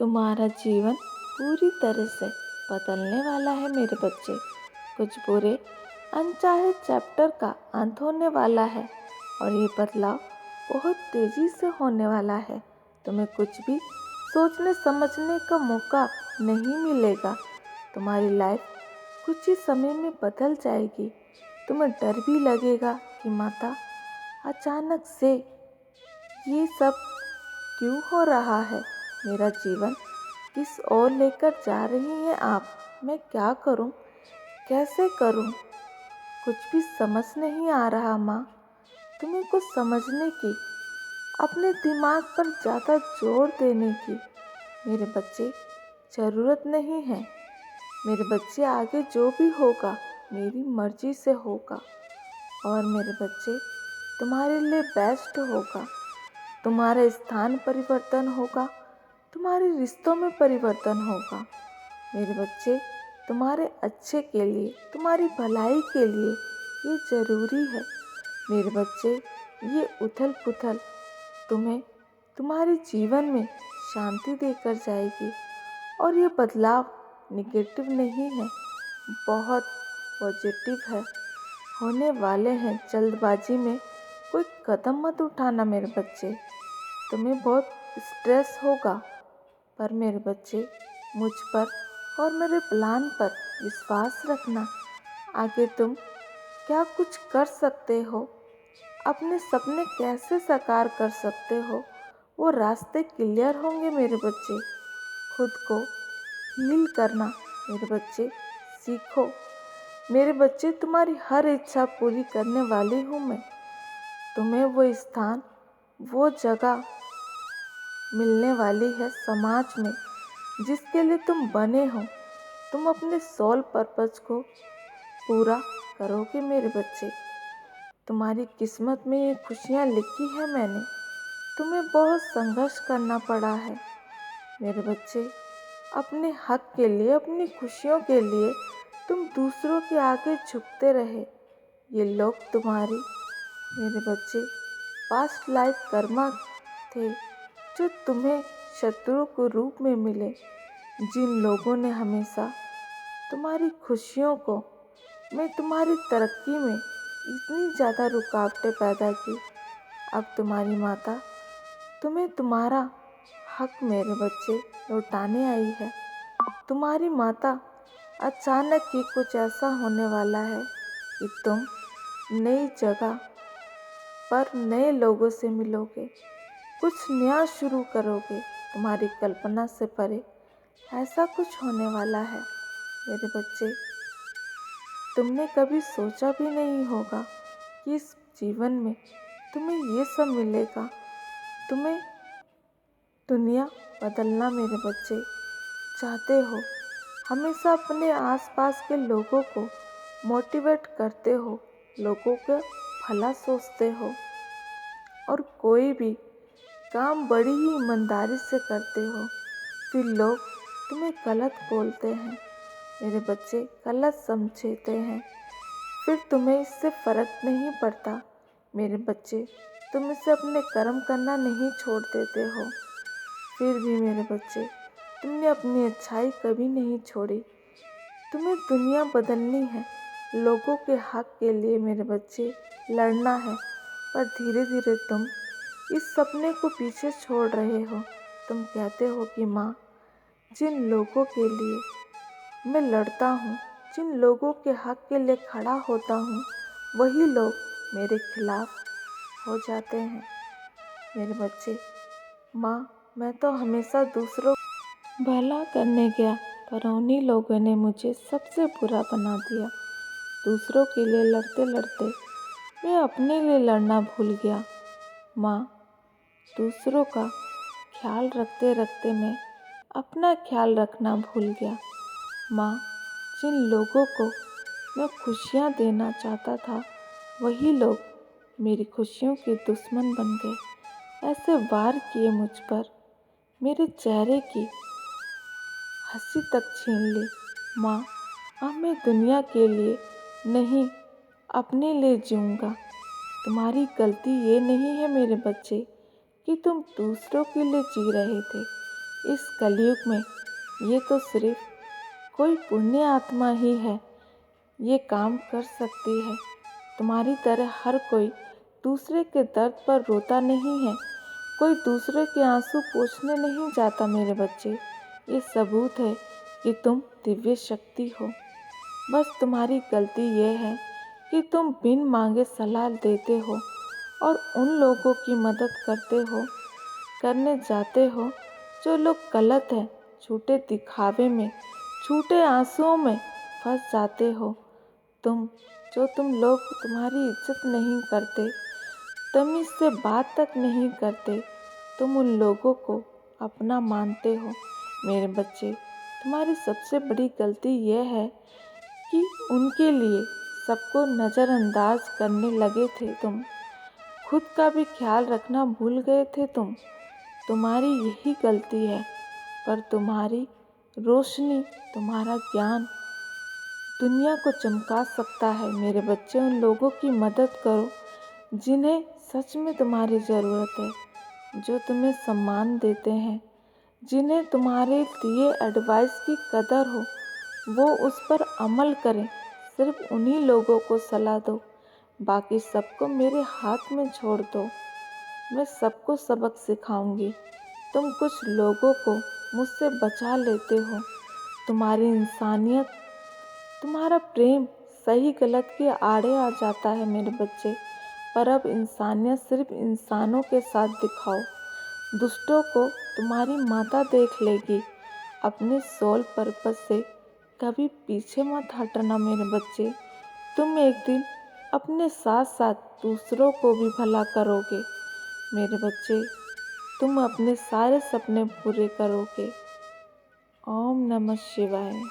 तुम्हारा जीवन पूरी तरह से बदलने वाला है मेरे बच्चे। कुछ बुरे अनचाहे चैप्टर का अंत होने वाला है और ये बदलाव बहुत तेज़ी से होने वाला है। तुम्हें कुछ भी सोचने समझने का मौका नहीं मिलेगा। तुम्हारी लाइफ कुछ ही समय में बदल जाएगी। तुम्हें डर भी लगेगा कि माता अचानक से ये सब क्यों हो रहा है, मेरा जीवन किस ओर लेकर जा रही हैं आप, मैं क्या करूं, कैसे करूं, कुछ भी समझ नहीं आ रहा माँ। तुम्हें कुछ समझने की, अपने दिमाग पर ज़्यादा जोर देने की मेरे बच्चे ज़रूरत नहीं है। मेरे बच्चे आगे जो भी होगा मेरी मर्जी से होगा और मेरे बच्चे तुम्हारे लिए बेस्ट होगा। तुम्हारा स्थान परिवर्तन होगा, तुम्हारे रिश्तों में परिवर्तन होगा। मेरे बच्चे तुम्हारे अच्छे के लिए, तुम्हारी भलाई के लिए ये ज़रूरी है। मेरे बच्चे ये उथल पुथल तुम्हें तुम्हारे जीवन में शांति देकर जाएगी और ये बदलाव निगेटिव नहीं है, बहुत पॉजिटिव है। होने वाले हैं। जल्दबाजी में कोई कदम मत उठाना मेरे बच्चे। तुम्हें बहुत स्ट्रेस होगा, पर मेरे बच्चे मुझ पर और मेरे प्लान पर विश्वास रखना। आगे तुम क्या कुछ कर सकते हो, अपने सपने कैसे साकार कर सकते हो, वो रास्ते क्लियर होंगे मेरे बच्चे। खुद को हील करना मेरे बच्चे सीखो। मेरे बच्चे तुम्हारी हर इच्छा पूरी करने वाली हूँ मैं। तुम्हें वो स्थान, वो जगह मिलने वाली है समाज में जिसके लिए तुम बने हो। तुम अपने सोल पर्पस को पूरा करोगे मेरे बच्चे। तुम्हारी किस्मत में ये खुशियाँ लिखी है मैंने। तुम्हें बहुत संघर्ष करना पड़ा है मेरे बच्चे। अपने हक के लिए, अपनी खुशियों के लिए तुम दूसरों के आगे झुकते रहे। ये लोग तुम्हारी मेरे बच्चे पास्ट लाइफ कर्मा थे जो तुम्हें शत्रु के रूप में मिले। जिन लोगों ने हमेशा तुम्हारी खुशियों को में, तुम्हारी तरक्की में इतनी ज़्यादा रुकावटें पैदा की, अब तुम्हारी माता तुम्हें तुम्हारा हक मेरे बच्चे लौटाने आई है। तुम्हारी माता अचानक ही कुछ ऐसा होने वाला है कि तुम नई जगह पर नए लोगों से मिलोगे, कुछ नया शुरू करोगे। तुम्हारी कल्पना से परे ऐसा कुछ होने वाला है मेरे बच्चे। तुमने कभी सोचा भी नहीं होगा कि इस जीवन में तुम्हें ये सब मिलेगा। तुम्हें दुनिया बदलना मेरे बच्चे चाहते हो, हमेशा अपने आसपास के लोगों को मोटिवेट करते हो, लोगों का भला सोचते हो और कोई भी काम बड़ी ही ईमानदारी से करते हो, फिर लोग तुम्हें गलत बोलते हैं मेरे बच्चे, गलत समझते हैं, फिर तुम्हें इससे फ़र्क नहीं पड़ता मेरे बच्चे। तुम इससे अपने कर्म करना नहीं छोड़ देते हो। फिर भी मेरे बच्चे तुमने अपनी अच्छाई कभी नहीं छोड़ी। तुम्हें दुनिया बदलनी है, लोगों के हक के लिए मेरे बच्चे लड़ना है, पर धीरे धीरे तुम इस सपने को पीछे छोड़ रहे हो। तुम कहते हो कि माँ, जिन लोगों के लिए मैं लड़ता हूँ, जिन लोगों के हक के लिए खड़ा होता हूँ, वही लोग मेरे खिलाफ हो जाते हैं मेरे बच्चे। माँ, मैं तो हमेशा दूसरों भला करने गया, पर उन्हीं लोगों ने मुझे सबसे बुरा बना दिया। दूसरों के लिए लड़ते लड़ते मैं अपने लिए लड़ना भूल गया। माँ, दूसरों का ख्याल रखते रखते मैं अपना ख्याल रखना भूल गया। माँ, जिन लोगों को मैं खुशियाँ देना चाहता था, वही लोग मेरी खुशियों के दुश्मन बन गए। ऐसे वार किए मुझ पर, मेरे चेहरे की हंसी तक छीन ली। माँ, अब मैं दुनिया के लिए नहीं, अपने लिए जीऊँगा। तुम्हारी गलती ये नहीं है मेरे बच्चे कि तुम दूसरों के लिए जी रहे थे। इस कलयुग में ये तो सिर्फ कोई पुण्य आत्मा ही है ये काम कर सकती है। तुम्हारी तरह हर कोई दूसरे के दर्द पर रोता नहीं है, कोई दूसरे के आंसू पोंछने नहीं जाता मेरे बच्चे। ये सबूत है कि तुम दिव्य शक्ति हो। बस तुम्हारी गलती ये है कि तुम बिन मांगे सलाह देते हो और उन लोगों की मदद करने जाते हो जो लोग गलत हैं, झूठे दिखावे में, झूठे आंसुओं में फंस जाते हो। तुम लोग तुम्हारी इज्जत नहीं करते, तमीज से बात तक नहीं करते, तुम उन लोगों को अपना मानते हो। मेरे बच्चे, तुम्हारी सबसे बड़ी गलती यह है कि उनके लिए सबको नज़रअंदाज करने लगे थे तुम। खुद का भी ख्याल रखना भूल गए थे तुम। तुम्हारी यही गलती है, पर तुम्हारी रोशनी, तुम्हारा ज्ञान दुनिया को चमका सकता है। मेरे बच्चे, उन लोगों की मदद करो जिन्हें सच में तुम्हारी ज़रूरत है, जो तुम्हें सम्मान देते हैं, जिन्हें तुम्हारे दिए एडवाइस की कदर हो, वो उस पर अमल करें। सिर्फ उन्हीं लोगों को सलाह दो, बाकी सबको मेरे हाथ में छोड़ दो। मैं सबको सबक सिखाऊंगी। तुम कुछ लोगों को मुझसे बचा लेते हो। तुम्हारी इंसानियत, तुम्हारा प्रेम सही गलत के आड़े आ जाता है मेरे बच्चे। पर अब इंसानियत सिर्फ इंसानों के साथ दिखाओ। दुष्टों को तुम्हारी माता देख लेगी। अपने सोल पर्पस से कभी पीछे मत हटना मेरे बच्चे। तुम एक दिन अपने साथ साथ दूसरों को भी भला करोगे मेरे बच्चे। तुम अपने सारे सपने पूरे करोगे। ओम नमः शिवाय।